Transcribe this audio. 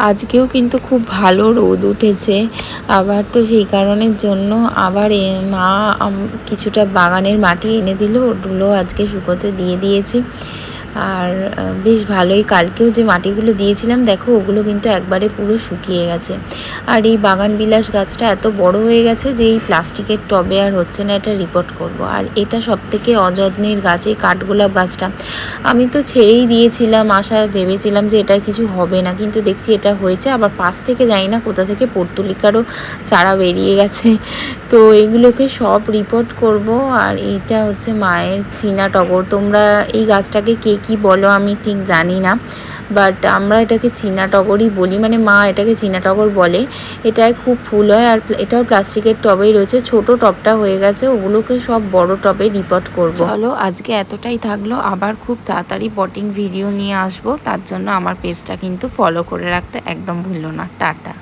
আজকেও কিন্তু খুব ভালো রোদ উঠেছে আবার, তো সেই কারণের জন্য আবার মা কিছুটা বাগানের মাটি এনে দিল, ওগুলো আজকে শুকোতে দিয়ে দিয়েছি। আর বেশ ভালোই, কালকেও যে মাটিগুলো দিয়েছিলাম দেখো ওগুলো কিন্তু একবারে পুরো শুকিয়ে গেছে। আর এই বাগান বিলাস গাছটা এত বড় হয়ে গেছে যে এই প্লাস্টিকের টবে আর হচ্ছে না, এটা রিপোর্ট করব। আর এটা সবথেকে অযত্নের গাছ, এই কাঠগোলাপ গাছটা আমি তো ছেড়েই দিয়েছিলাম, ভেবেছিলাম যে এটা কিছু হবে না, কিন্তু দেখছি এটা হয়েছে। আবার পাশ থেকে জানি না কোথা থেকে পর্তুলিকারও চারা বেরিয়ে গেছে। তো এগুলোকে সব রিপোর্ট করব। আর এইটা হচ্ছে মায়ের চীনা টগর। তোমরা এই গাছটাকে কে কী বলো আমি ঠিক জানি না, বাট আমরা এটাকে চীনা টগরই বলি, মানে মা এটাকে চীনা টগর বলে। এটায় খুব ফুল হয়। আর এটাও প্লাস্টিকের টবেই রয়েছে, ছোট টবটা হয়ে গেছে, ওগুলোকে সব বড় টবে রিপোর্ট করব। চলো আজকে এতটাই থাকলো, আবার খুব তাড়াতাড়ি পটিং ভিডিও নিয়ে আসবো, তার জন্য আমার পেজটা কিন্তু ফলো করে রাখতে একদম ভুলো না। টাটা।